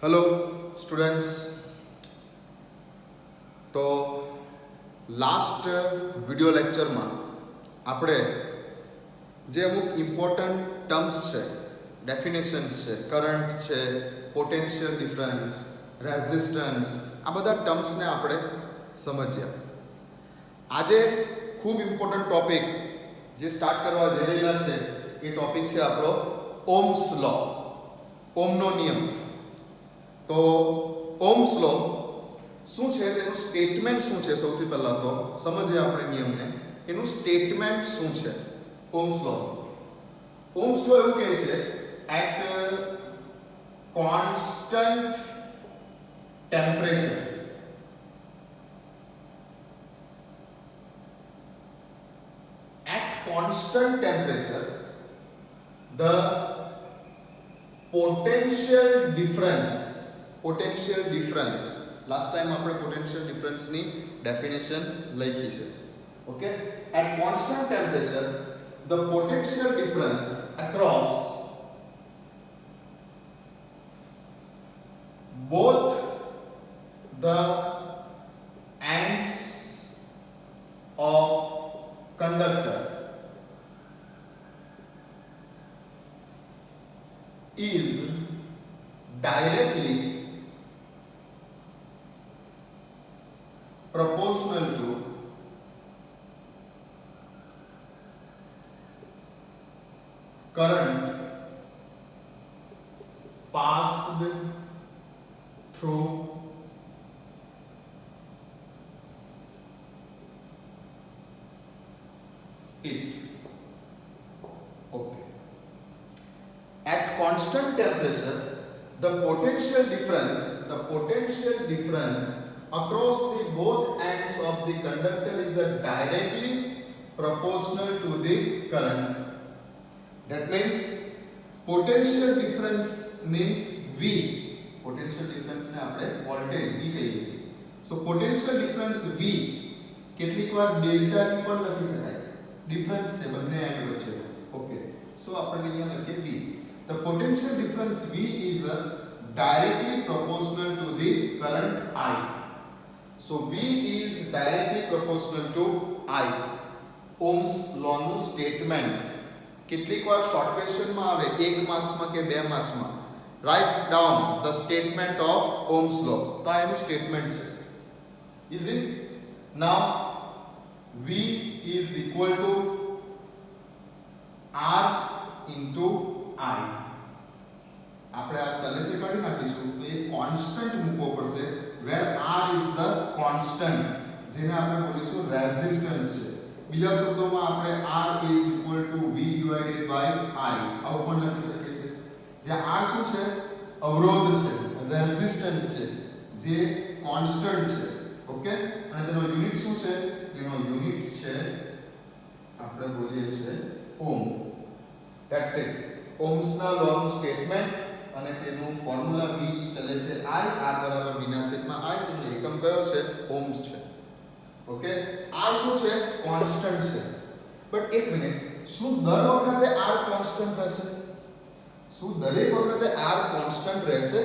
Hello students. तो last video lecture में આપણે જે અમુક ઇમ્પોર્ટન્ટ ટર્મ્સ છે, ડેફિનેશન્સ છે, કરંટ છે, પોટેન્શિયલ ડિફરન્સ, રેઝિસ્ટન્સ, આ બધા ટર્મ્સને આપણે સમજ્યા. આજે ખૂબ ઇમ્પોર્ટન્ટ ટોપિક જે સ્ટાર્ટ કરવા જઈ રહેલા છે એ ટોપિક છે આપણો ઓમ્સ લો, ઓમનો નિયમ. તો ઓમ્સ લો શું છે, તેનું સ્ટેટમેન્ટ શું છે, સૌથી પહેલાં તો સમજીએ આપણે નિયમને. એનું સ્ટેટમેન્ટ શું છે ઓમ્સ લો? ઓમ્સ લો એવું કહે છે at constant temperature constant temperature the potential difference last time આપણે potential difference ની definition લખી છે. okay, at constant temperature the potential difference across both the ends of conductor is directly proportional to current passed through it. Okay. At constant temperature, the potential difference across the both ends of the conductor is directly proportional to the current. That means potential difference means V. Potential difference ને આપણે voltage V કહીએ છીએ. So potential difference V કેટલીક વાર delta V પણ લખી શકાય. Difference છે બંને એન્ડ વચ્ચે. ઓકે, સો આપણે અહીંયા લખીએ V. The potential difference V is directly proportional to the current I. So V is directly proportional to I. Ohm's law નું સ્ટેટમેન્ટ કેટલીક વાર શોર્ટ ક્વેશ્ચનમાં આવે 1 માર્ક્સમાં કે 2 માર્ક્સમાં. Right down the statement of Ohm's law. તો આ એનું સ્ટેટમેન્ટ છે. Is it? Now V is equal to R into I. આપણે આ ચલે છે કાઢી નાખીશું તો એ કોન્સ્ટન્ટ મૂકવો પડશે વેર R is the constant, જેને આપણે બોલીશું રેઝિસ્ટન્સ છે. બીજા શબ્દોમાં આપણે R is equal to V divided by I આવું પણ લખી શકીએ છીએ. જ્યાં R શું છે? અવરોધ છે, રેઝિસ્ટન્સ છે, જે કોન્સ્ટન્ટ છે. ઓકે, અને તેનો યુનિટ શું છે? તેનો યુનિટ છે આપણે બોલીએ છીએ ઓમ. That's it. ઓમ્સના લોનું સ્ટેટમેન્ટ અને તેનું ફોર્મ્યુલા V ચલે છે I, R બરાબર V ના છેદમાં I, તેનો એકમ કયો છે? ઓમ્સ છે. ઓકે, R શું છે? કોન્સ્ટન્ટ છે. બટ એક મિનિટ, શું દર વખતે R કોન્સ્ટન્ટ રહેશે? શું દરેક વખતે R કોન્સ્ટન્ટ રહેશે?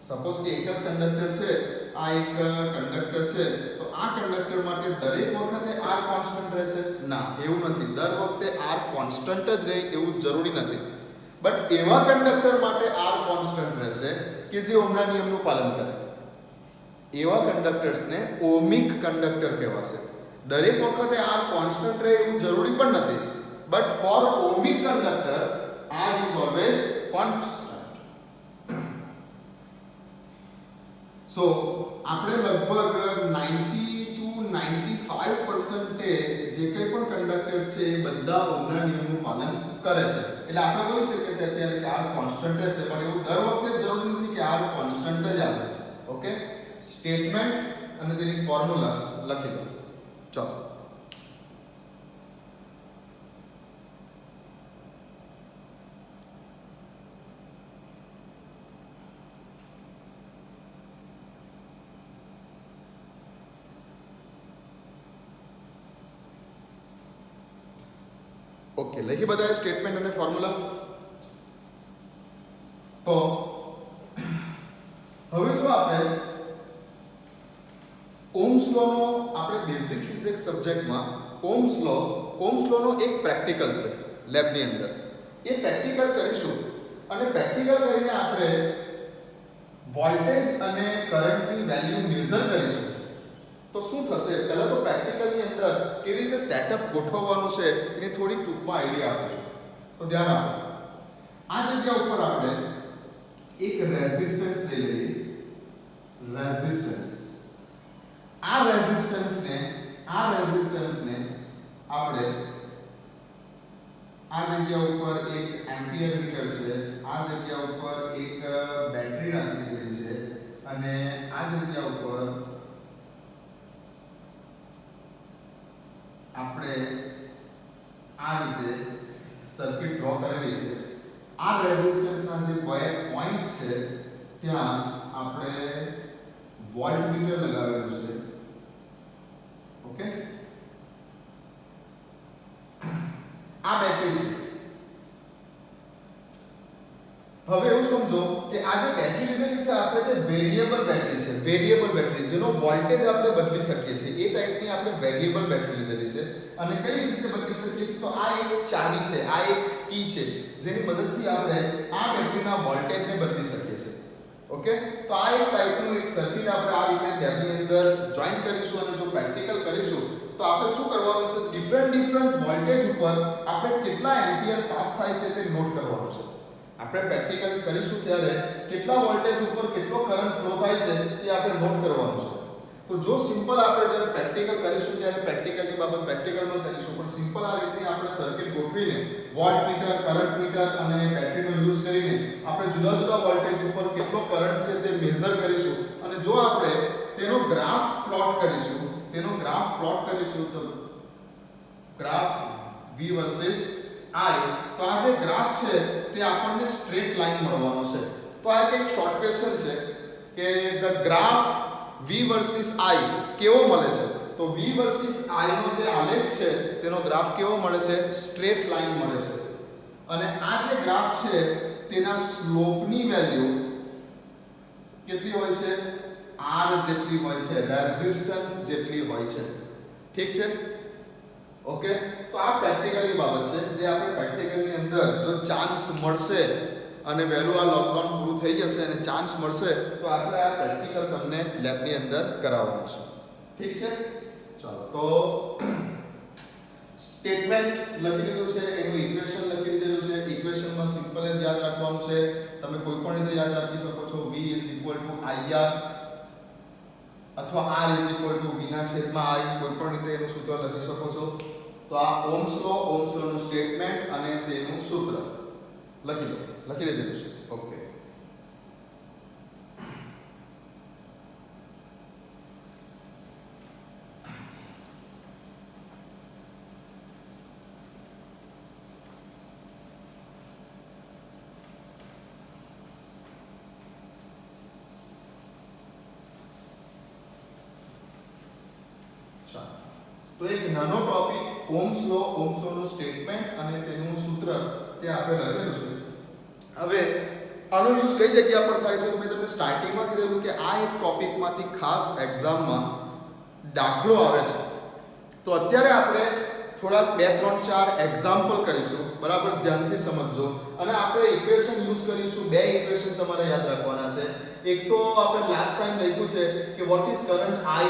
સપોઝ કે એક જ કંડક્ટર છે, આ એક કંડક્ટર છે, તો આ કંડક્ટર માટે દરેક વખતે R કોન્સ્ટન્ટ રહેશે? ના, એવું નથી. દર વખતે R કોન્સ્ટન્ટ જ રહે એવું જરૂરી નથી. બટ એવા કંડક્ટર માટે R કોન્સ્ટન્ટ રહેશે કે જે ઓહમના નિયમનું પાલન કરે. એવા કંડક્ટર્સને ઓહમિક કંડક્ટર કહેવાશે. દરેક વખતે R કોન્સ્ટન્ટ રહે એવું જરૂરી પણ નથી. But four ohmic conductors R is always constant. સો આપણે લગભગ 90 to 95% જે કંઈ પણ કંડક્ટર્સ છે એ બધા ઓહમના નિયમનું પાલન કરે છે. એટલે આપણે બોલી શકીએ છીએ અત્યારે કે R કોન્સ્ટન્ટ રહેશે, પણ એવું દર વખતે જરૂરી નથી કે R કોન્સ્ટન્ટ જ આવે. ઓકે, સ્ટેટમેન્ટ અને તેની ફોર્મ્યુલા લખી દો. ચાલો. ઓકે, લખી બધાએ સ્ટેટમેન્ટ અને ફોર્મ્યુલા. તો હવે જો આપણે ઓહ્મ્સ લો નો આપણે બેઝિક ફિઝિક્સ સબ્જેક્ટમાં ઓહ્મ્સ લો નો એક પ્રેક્ટિકલ છે લેબની અંદર. એ પ્રેક્ટિકલ કરીશું અને પ્રેક્ટિકલ કરીને આપણે વોલ્ટેજ અને કરંટની વેલ્યુ મેઝર કરીશું. તો શું થશે, પહેલા તો પ્રેક્ટિકલની અંદર કેવી રીતે સેટઅપ ગોઠવવાનું છે એની થોડી ટૂંકમાં આઈડિયા આપું છું. તો ધ્યાન આપો, આ જગ્યા ઉપર આપણે એક રેઝિસ્ટન્સ લઈ લઈએ. રેઝિસ્ટન્સ, આ રેઝિસ્ટન્સને આપણે આ જગ્યા ઉપર એક એમ્પિયર મીટર છે, આ જગ્યા ઉપર એક બેટરી રાખી દીધી છે અને આ જગ્યા ઉપર આપણે આ રીતે સર્કિટ ડ્રો કરેલી છે. આ રેઝિસ્ટન્સના જે બે પોઈન્ટ છે ત્યાં આપણે વોલ્ટમીટર લગાવેલું છે. ઓકે, આ બેટરી છે. હવે એવું સમજો કે આ જે બેટરી લીધેલી છે આપણે તે વેરિયેબલ બેટરી જેનો વોલ્ટેજ આપણે બદલી શકીએ છીએ એ ટાઈપની આપણે વેરિયેબલ બેટરી લીધેલી છે. અને કઈ રીતે બદલી શકીએ છીએ, તો આ એક ચાવી છે, આ એક કી છે જેની મદદથી આપણે આ બેટરીના વોલ્ટેજને બદલી શકીએ છીએ. ઓકે, તો આ એક ટાઈપનું એક સર્કિટ આપણે આ રીતે લેબની અંદર જોઈન કરીશું અને જો પ્રેક્ટિકલ કરીશું તો આપણે શું કરવાનું છે, ડિફરન્ટ વોલ્ટેજ ઉપર આપણે કેટલા એમ્પિયર પાસ થાય છે તે નોટ કરવાનું છે. આપણે પ્રેક્ટિકલ કરીશું ત્યારે કેટલા વોલ્ટેજ ઉપર કેટલો કરંટ ફ્લો થાય છે તે આપણે નોટ કરવાનું છે. તો જો સિમ્પલ આપણે જ્યારે પ્રેક્ટિકલ કરીશું ત્યારે પ્રેક્ટિકલની બાબત પ્રેક્ટિકલમાં કરીશું, પણ સિમ્પલ આ રીતની આપણે સર્કિટ ગોઠવીને વોલ્ટમીટર, કરંટ મીટર અને બેટરીનો યુઝ કરીને આપણે જુદા વોલ્ટેજ ઉપર કેટલો કરંટ છે તે મેઝર કરીશું. અને જો આપણે તેનો ગ્રાફ પ્લોટ કરીશું તો ગ્રાફ V વર્સિસ I, તો આ જે ગ્રાફ છે તે આપણને સ્ટ્રેટ લાઈન મળવાનો છે. તો આ એક શોર્ટ ક્વેશ્ચન છે કે the graph V versus I કેવો મળે છે. તો V વર્સિસ I નો જે આલેખ છે તેનો ગ્રાફ કેવો મળે છે, સ્ટ્રેટ લાઈન મળે છે. અને આ જે ગ્રાફ છે તેના સ્લોપની વેલ્યુ કેટલી હોય છે, R જેટલી હોય છે, રેઝિસ્ટન્સ જેટલી હોય છે. ઠીક છે, ઓકે. તો આ પ્રેક્ટિકલની બાબત છે જે આપણે પ્રેક્ટિકલની અંદર જો ચાન્સ મળશે અને વહેલું આ લોકડાઉન પૂરું થઈ જશે અને ચાન્સ મળશે તો આપણે આ પ્રેક્ટિકલ તમને લેબની અંદર કરાવવાનું છે. ઠીક છે, ચાલો. તો સ્ટેટમેન્ટ લખી દીધું છે, એનું ઇક્વેશન લખી દીધેલું છે. ઇક્વેશનમાં સિમ્પલ જ યાદ રાખવાનું છે, તમે કોઈ પણ રીતે યાદ રાખી શકો છો. V IR અથવા R V ના છેદમાં I, કોઈ પણ રીતે એનું સૂત્ર લખી શકો છો. તો આ ઓહ્મ્સ લો નું સ્ટેટમેન્ટ અને તેનું સૂત્ર લખી લીધેલું છે. ઓકે, તો એક નાનો ટોપિક ઓહ્મ્સ લો નું સ્ટેટમેન્ટ અને તેનું સૂત્ર તે આપણે લખેલું છે. હવે આનો યુઝ કઈ જગ્યા પર થાય છે તો મેં તમને સ્ટાર્ટિંગમાં કીધું કે આ એક ટોપિકમાંથી ખાસ એક્ઝામમાં દાખલો આવે છે. તો અત્યારે આપણે થોડા 2 3 4 એક્ઝામ્પલ કરીશું, બરાબર ધ્યાનથી સમજજો. અને આપણે ઇક્વેશન યુઝ કરીશું. 2 ઇક્વેશન તમારે યાદ રાખવાના છે. એક તો આપણે લાસ્ટ ટાઈમ લખ્યું છે કે what is current I,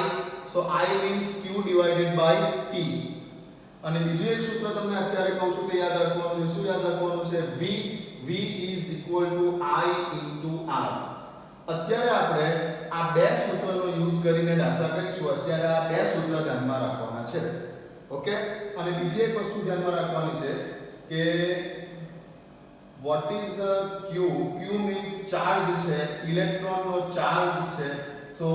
so I means Q divided by T. અને બીજું એક સૂત્ર તમને અત્યારે કહું છું તે યાદ રાખવાનું છે. શું યાદ રાખવાનું છે, V is equal to I into R. અત્યારે આપણે આ 2 સૂત્રનો યુઝ કરીને દાખલા કરીશું. અત્યારે આ 2 સૂત્ર ધ્યાનમાં રાખવાના છે. ઓકે, અને બીજી એક વસ્તુ ધ્યાનમાં રાખવાની છે કે what is Q means charge છે, ઇલેક્ટ્રોનનો ચાર્જ છે. so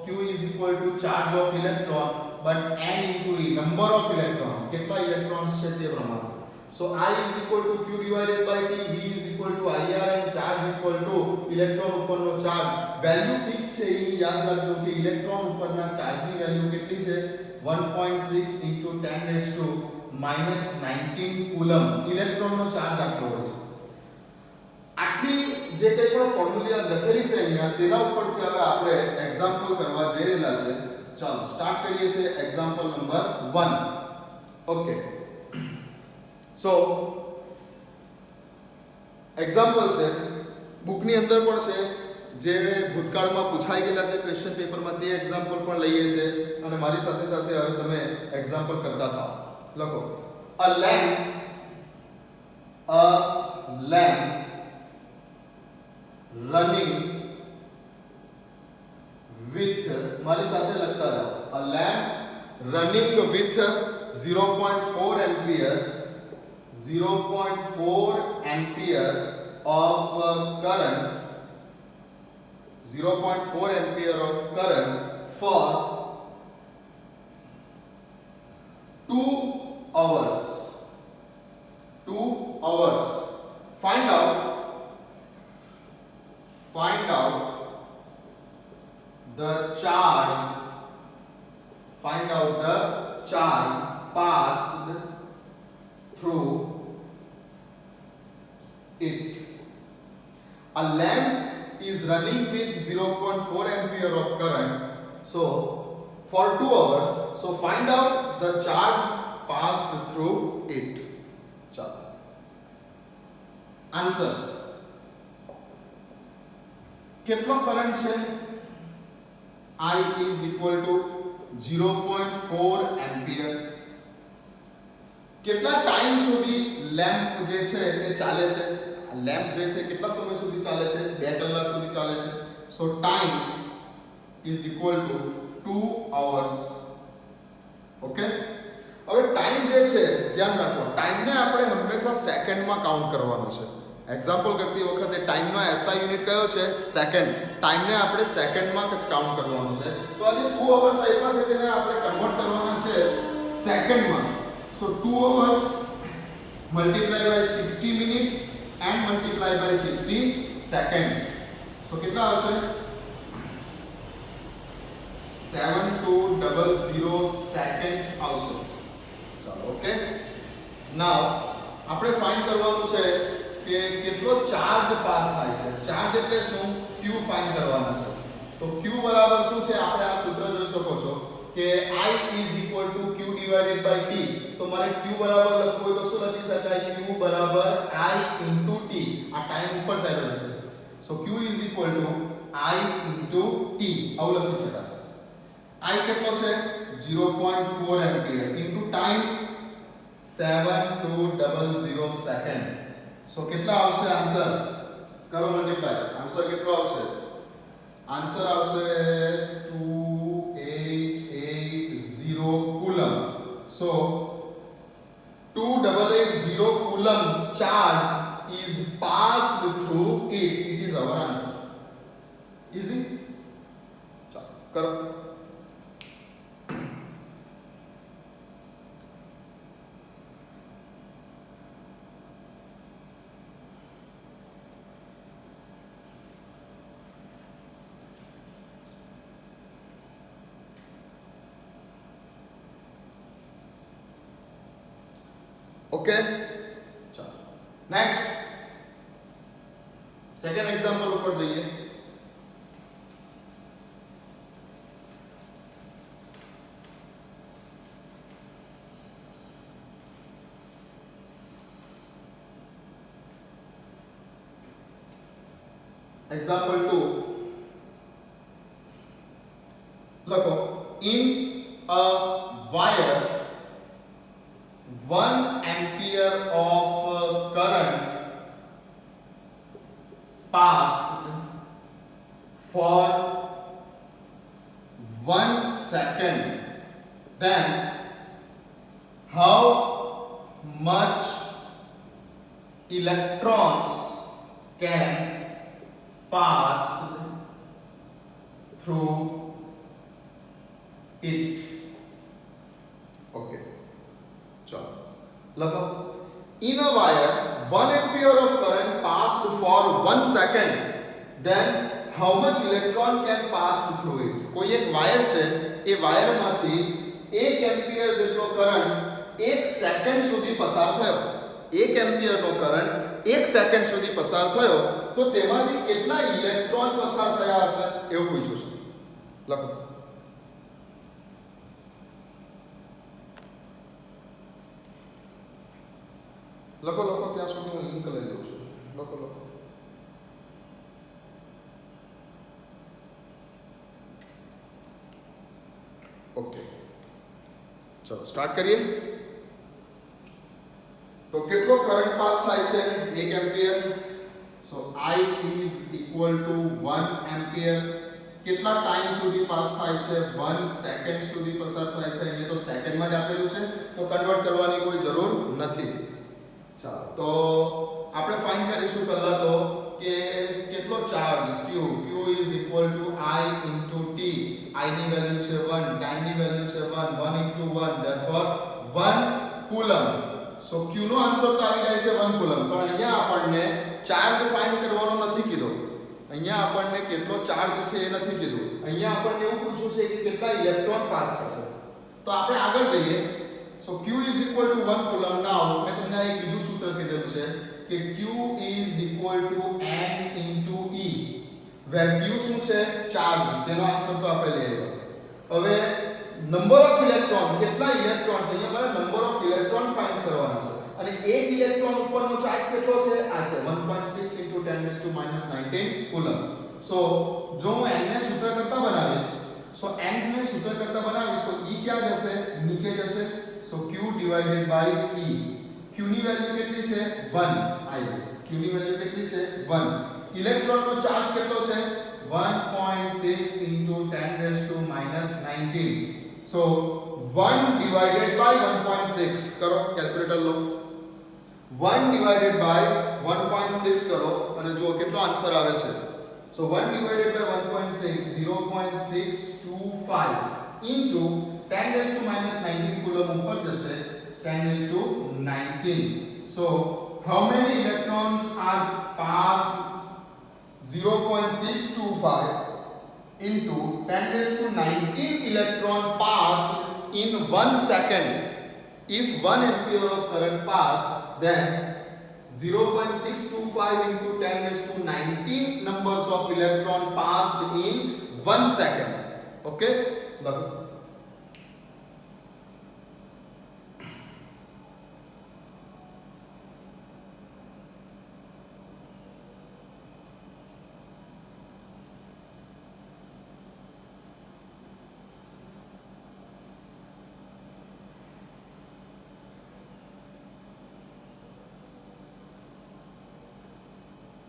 Q is equal to charge of electron but n into E, number of electrons, કેટલા ઇલેક્ટ્રોન્સ છે તે પ્રમાણે. so I is equal to Q divided by T, V is equal to IR and charge equal to electron ઉપરનો charge. Value fix છે એ યાદ રાખજો કે electron ઉપરના ચાર્જની વેલ્યુ કેટલી છે, 1.6 into 10 raised to -19 coulomb ઇલેક્ટ્રોનનો charge આટલો હશે. આટલી જે કંઈ પણ ફોર્મ્યુલા લખેલી છે અહીંયા તેના ઉપરથી હવે આપણે એક્ઝામ્પલ કરવા જઈ રહેલા છે. ચાલો સ્ટાર્ટ કરીએ છીએ એક્ઝામ્પલ નંબર 1. ઓકે, સો એક્ઝામ્પલ છે બુકની અંદર પણ છે, જે ભૂતકાળમાં પૂછાઈ ગયેલા છે ક્વેશ્ચન પેપરમાં, તે એક્ઝામ્પલ પણ લઈએ છે અને મારી સાથે સાથે હવે તમે એક્ઝામ્પલ કરતા થાઓ. લખો અ લેમ્પ running with, મારી સાથે લખતા જાઓ, a lamp running with 0.4 ampere of current, 0.4 ampere of current for 2 hours. Find out the charge passed through it. A lamp is running with 0.4 ampere of current, so for 2 hours, so find out the charge passed through it. Chalo, answer. કેટલો current છે? I is equal to 0.4 ampere. કેટલા time સુધી lamp જે છે તે ચાલે છે? Lamp જે છે કેટલા સમય સુધી ચાલે છે? 2 કલાક સુધી ચાલે છે. So time is equal to 2 hours. Okay, હવે ટાઈમ જે છે ધ્યાન રાખો, ટાઈમને આપણે હંમેશા સેકન્ડમાં કાઉન્ટ કરવાનો છે. એક્ઝામ્પલ કરતી વખતે ટાઈમનો એસઆઈ યુનિટ કયો છે? સેકન્ડ. ટાઈમને આપણે સેકન્ડમાં જ કાઉન્ટ કરવાનો છે. તો આ જે 2 અવર્સ આપ્યા છે તેને આપણે કન્વર્ટ કરવાના છે સેકન્ડમાં. So 2 hours multiply by 60 minutes and multiply by 60 seconds. So કેટલા આવશે? 7200 સેકન્ડ્સ આવશે. ચાલો, ઓકે. નાઉ આપણે ફાઇન્ડ કરવાનું છે કે કેટલો ચાર્જ પાસ થાય છે. ચાર્જ એટલે શું? Q ફાઇન્ડ કરવાના છે. તો Q બરાબર શું છે? આપણે આ સૂત્ર જોઈ શકો છો કે I is equal to Q divided by T. તો મારે Q બરાબર લખવું હોય તો શું લખી શકાય? Q બરાબર I into T. આ ટાઈમ ઉપર ચાલ્યો રહેશે. સો Q is equal to I into T. આવું લખી શકાશે. I કેટલો છે? 0.4 એમ્પિયર into ટાઈમ 7200 સેકન્ડ. સો કેટલા આવશે આન્સર? કરો મલ્ટીપ્લાય. આન્સર કેટલો આવશે? આન્સર આવશે 2880 coulomb. So 2880 coulomb charge is passed through it. It is our answer. Easy? ચાલો કરો. ओके, चलो नेक्स्ट सेकेंड एग्जांपल ऊपर जाइए. एग्जांपल 2 लखो. In a wire 1 ampere of current passed for 1 second, then how much electrons can pass through it? Okay, चलो लगा. In a wire 1 ampere of current passed for 1 second, then how much electron can pass through it? कोई एक wire છે, એ wire માંથી 1 ampere જેટલો current 1 second સુધી પસાર થયો. 1 એમ્પિયર નો કરંટ 1 સેકન્ડ સુધી પસાર થયો તો તેમાંથી કેટલા ઇલેક્ટ્રોન પસાર થયા હશે એવું પૂછ્યું છે. લખો. લખો ત્યાં સુધી હું ઇંક લઈ લઉં છું. લખો. ઓકે, ચલો સ્ટાર્ટ કરીએ. તો કેટલો કરંટ પાસ થાય છે? 1 ampere. So I is equal to 1 ampere. કેટલા ટાઈમ સુધી પાસ થાય છે? 1 સેકન્ડ સુધી પસાર થાય છે. અહીંયા તો સેકન્ડમાં જ આપેલું છે તો કન્વર્ટ કરવાની કોઈ જરૂર નથી. ચાલો તો આપણે ફાઇન્ડ કરીશું પહેલા તો કે કેટલો charge q is equal to I into t. I ની વેલ્યુ છે 1, time ની વેલ્યુ છે 1, 1 into 1 therefore 1 coulomb. So q નો આન્સર તો આવી જાય છે 1 કુલમ, પણ અહીંયા આપણને ચાર્જ ફાઇન્ડ કરવાનો નથી કીધો. અહીંયા આપણને કેટલો ચાર્જ છે એ નથી કીધું. અહીંયા આપણને એવું પૂછ્યું છે કે કેટલા ઇલેક્ટ્રોન પાસ થશે. તો આપણે આગળ જઈએ. So q is equal to 1 coulomb. Now મેં તમને એક બીજું સૂત્ર કીધેલું છે કે q is equal to n into e, where q શું છે? ચાર્જ. તેનો આન્સર તો આપણે લઈ આવ્યા. હવે નંબર ઓફ ઇલેક્ટ્રોન, કેટલા ઇલેક્ટ્રોન છે? અહીંયા મારે નંબર ઓફ ઇલેક્ટ્રોન ફાઇન્ડ કરવાના છે અને એક ઇલેક્ટ્રોન ઉપરનો ચાર્જ કેટલો છે? આ છે 1.6 into 10⁻⁻19 કુલમ. સો જો હું n ને સૂત્ર કરતા બનાવીશ, સો n ને સૂત્ર કરતા બનાવીશ તો e ક્યાં જશે? નીચે જશે. સો q divided by e. q ની વેલ્યુ કેટલી છે? 1. q ની વેલ્યુ કેટલી છે? 1. ઇલેક્ટ્રોન નો ચાર્જ કેટલો છે? 1.6 into 10⁻⁻19. સો 1 divided by 1.6 કરો, કેલ્ક્યુલેટર લો. 1 divided by 1.6 કરો અને જુઓ કેટલો આન્સર આવે છે. સો 1 divided by 1.6 0.625 into 10⁻⁻19 કુલમ ઉપર જશે 10⁻19. So how many electrons are passed? 0.625 into 10⁻19 electron passed in 1 second. If 1 ampere of current passed, then 0.625 into 10⁻19 numbers of electron passed in 1 second. Okay? Look.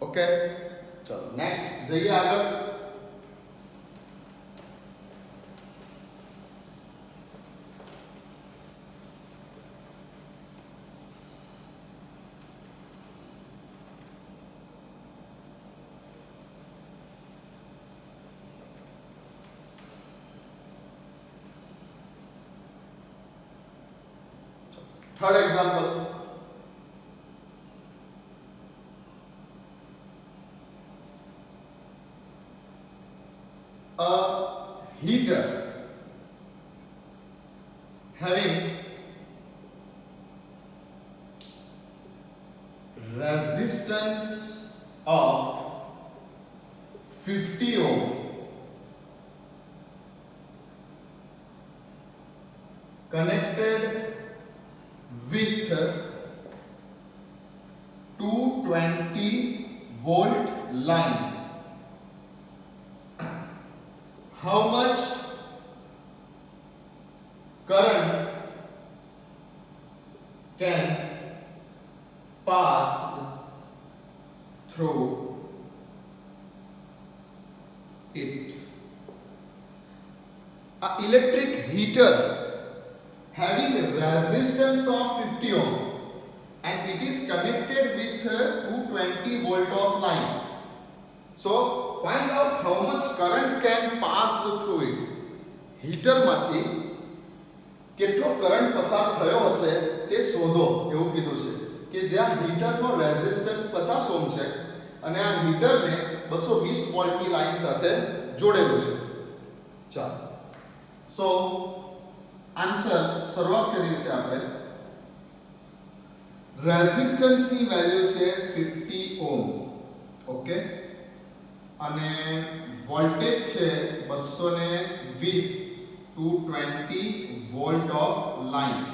Okay, चलो next जाइए आगे. Third example. A heater having resistance of 50 ohm connected with 220 volt line. How much current can pass through it? An electric heater having resistance of 50 ohm and it is connected with 220 volt of line. So find out how much current can pass through it. Heater માંથી કેટલો current પસાર થયો હશે તે શોધો એવું કીધું છે કે જ્યાં હીટરનો રેઝિસ્ટન્સ 50 ઓહ્મ છે અને આ હીટરને 220 વોલ્ટની લાઈન સાથે જોડેલું છે. ચાલો સો આન્સર શરૂઆત કરીએ છીએ આપણે. રેઝિસ્ટન્સની વેલ્યુ છે 50 ઓકે, અને વોલ્ટેજ છે 220 220 વોલ્ટ ઓફ લાઈન.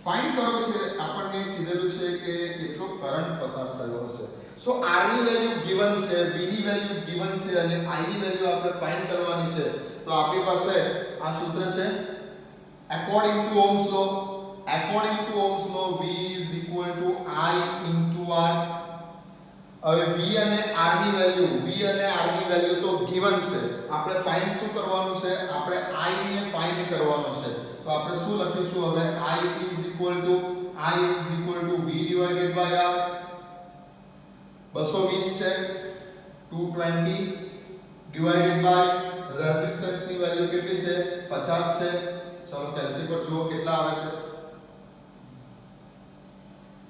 ફાઇન્ડ કરો છે, આપણને કીધેલું છે કે કેટલો કરંટ પસાર થયો હશે. સો R ની વેલ્યુ ગિવન છે, V ની વેલ્યુ ગિવન છે અને I ની વેલ્યુ આપણે ફાઇન્ડ કરવાની છે. તો આપણી પાસે આ સૂત્ર છે according to Ohm's law. According to Ohm's law, V is equal to I into R. હવે V અને R ની વેલ્યુ તો ગિવન છે. આપણે ફાઇન્ડ શું કરવાનું છે? આપણે I ને ફાઇન્ડ કરવાનું છે. તો આપણે શું લખીશું હવે? I is equal to V divided by R. 220 છે, 220 divided by રેઝિસ્ટન્સ ની વેલ્યુ કેટલી છે? 50 છે. ચલો કેલ્ક્યુલેટર જુઓ કેટલા આવે છે.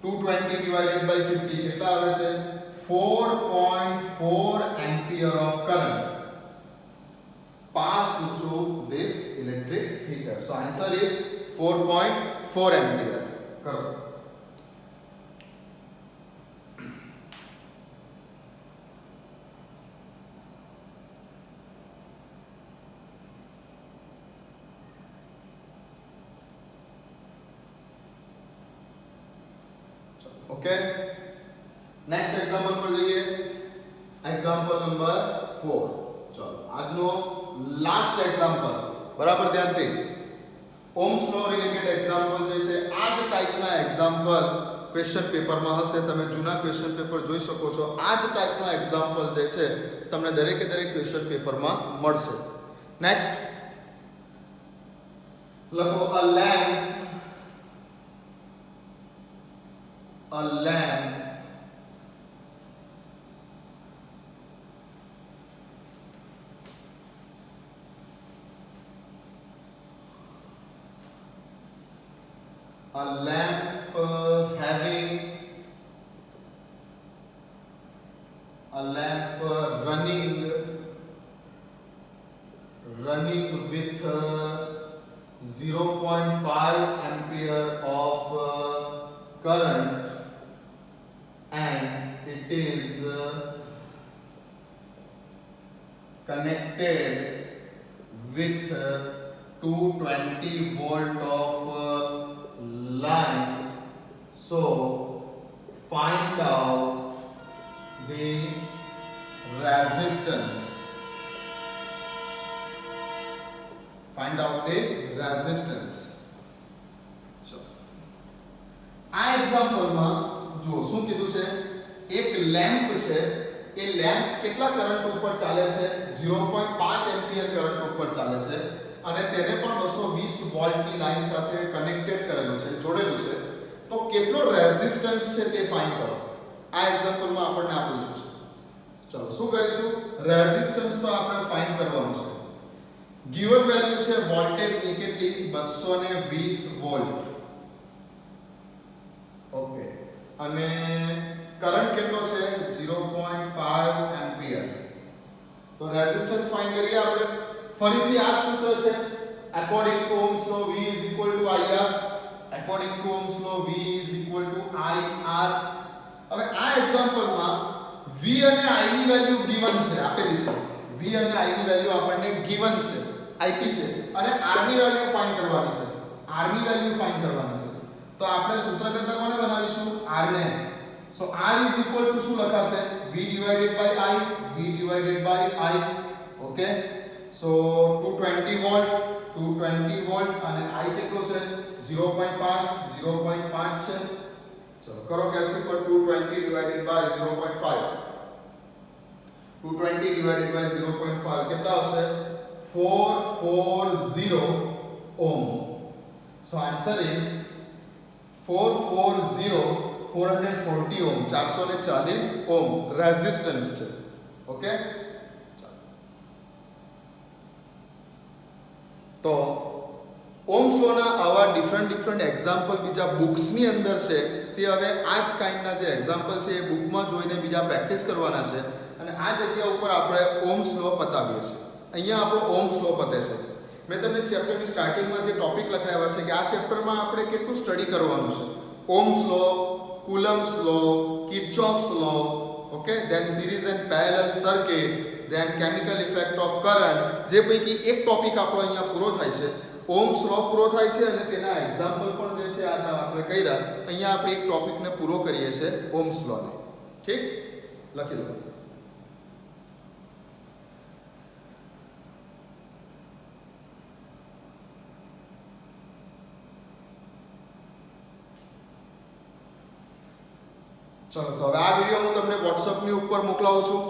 220 divided by 50 કેટલા આવે છે? 4.4 ampere of current passed through this electric heater. So answer is 4.4 ampere. કરો. ओके, नेक्स्ट एग्जांपल पर जाइए. Example number 4. चलो આજનો લાસ્ટ એક્ઝામ્પલ, બરાબર ધ્યાનથી. ઓહ્મ્સ લો રિલેટેડ એક્ઝામ્પલ જે છે આ જ ટાઈપના એક્ઝામ્પલ ક્વેશ્ચન પેપરમાં હશે. તમે જૂના ક્વેશ્ચન પેપર જોઈ શકો છો. આ જ ટાઈપના એક્ઝામ્પલ જે છે તમને દરેકે દરેક ક્વેશ્ચન પેપરમાં મળશે. નેક્સ્ટ લખો a lamp running with 0.5 ampere of current, and it is connected with 220 volt of line. So find out the resistance. So આ એક્ઝામ્પલમાં જો શું કીધું છે? એક લેમ્પ છે, એ લેમ્પ કેટલા કરંટ ઉપર ચાલે છે? 0.5 એમ્પિયર કરંટ ઉપર ચાલે છે અને તેને પણ 220 વોલ્ટની લાઈન સાથે કનેક્ટેડ કરેલું છે, જોડેલું છે. તો કેટલો રેઝિસ્ટન્સ છે તે ફાઇન્ડ કરો. આ એક્ઝામ્પલમાં આપણને આ પૂછ્યું છે. ચલો શું કરીશું? રેઝિસ્ટન્સ તો આપણે ફાઇન્ડ કરવાનું છે. ગિવન વેલ્યુ છે વોલ્ટેજની કેટલી? 220 વોલ્ટ. ઓકે, અને કરંટ કેટલો છે? 0.5 એમ્પિયર. તો રેઝિસ્ટન્સ ફાઇન્ડ કરીએ આપણે. ફરીથી આ સૂત્ર છે according to Ohm's law V is equal to IR. according to Ohm's law V is equal to IR. હવે આ એક્ઝામ્પલમાં V અને I ની વેલ્યુ ગિવન છે, આપેલી છે. V અને I ની વેલ્યુ આપણને ગિવન છે, આપી છે, અને R ની વેલ્યુ ફાઇન્ડ કરવાની છે. તો આપણે સૂત્ર કરતા કોને બનાવીશું? R ને. સો R is equal to શું લખાશે? V divided by I. Okay, so 220 volt અને I કેટલો છે? 0.5 છે. ચલો કરો calculate. 220 divided by 0.5. 220 divided by 0.5 કેટલા આવશે? 440 ohm. So answer is 440 ohm. 440 ohm resistance છે. ઓકે, તો ઓહ્મ્સ લોના આવા ડિફરન્ટ એક્ઝામ્પલ બીજા બુક્સની અંદર છે. તે હવે આ જ કાઇન્ડના જે એક્ઝામ્પલ છે એ બુકમાં જોઈને બીજા પ્રેક્ટિસ કરવાના છે અને આ જગ્યા ઉપર આપણે ઓહ્મ્સ લો પતાવીએ છીએ. અહીંયા આપણો ઓહ્મ્સ લો પતે છે. મેં તમને ચેપ્ટરની સ્ટાર્ટિંગમાં જે ટોપિક લખાવ્યા છે કે આ ચેપ્ટરમાં આપણે કેટલું સ્ટડી કરવાનું છે. Ohm's law, Coulomb's law, Kirchhoff's law, okay, then series and parallel circuit, then chemical effect of current, જે પૈકી એક ટોપિક આપણો અહીંયા પૂરો થાય છે. ઓહ્મ્સ લો પૂરો થાય છે અને તેના એક્ઝામ્પલ પણ જે છે આ આપણે કર્યા. અહીંયા આપણે એક ટોપિકને પૂરો કરીએ છીએ, ઓહ્મ્સ લોને. ઠીક, લખી લો. ચલો, તો હવે આ વિડીયો હું તમને વોટ્સઅપની ઉપર મોકલાવું છું.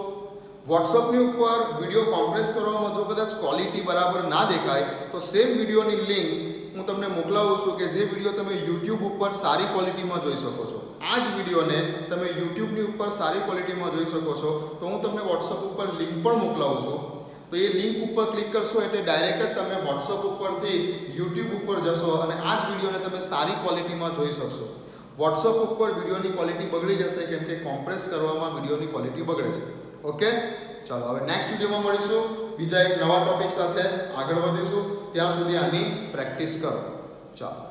વોટ્સઅપની ઉપર વિડીયો કોમ્પ્રેસ કરવામાં જો કદાચ ક્વોલિટી બરાબર ના દેખાય તો સેમ વિડીયોની લિંક હું તમને મોકલાવું છું કે જે વિડીયો તમે YouTube ઉપર સારી ક્વોલિટીમાં જોઈ શકો છો. આ જ વિડીયોને તમે YouTubeની ઉપર સારી ક્વોલિટીમાં જોઈ શકો છો તો હું તમને વોટ્સઅપ ઉપર લિંક પણ મોકલાવું છું. તો એ લિંક ઉપર ક્લિક કરશો એટલે ડાયરેક્ટ જ તમે વોટ્સઅપ ઉપરથી YouTube ઉપર જશો અને આ જ વિડીયોને તમે સારી ક્વોલિટીમાં જોઈ શકશો. વોટ્સઅપ ઉપર વિડીયોની ક્વોલિટી બગડી જશે કેમ કે કોમ્પ્રેસ કરવામાં વિડીયોની ક્વોલિટી બગડે છે. ઓકે, ચાલો હવે નેક્સ્ટ વિડીયોમાં મળીશું, બીજા એક નવા ટોપિક સાથે આગળ વધીશું. ત્યાં સુધી આની પ્રેક્ટિસ કરો. ચાલો.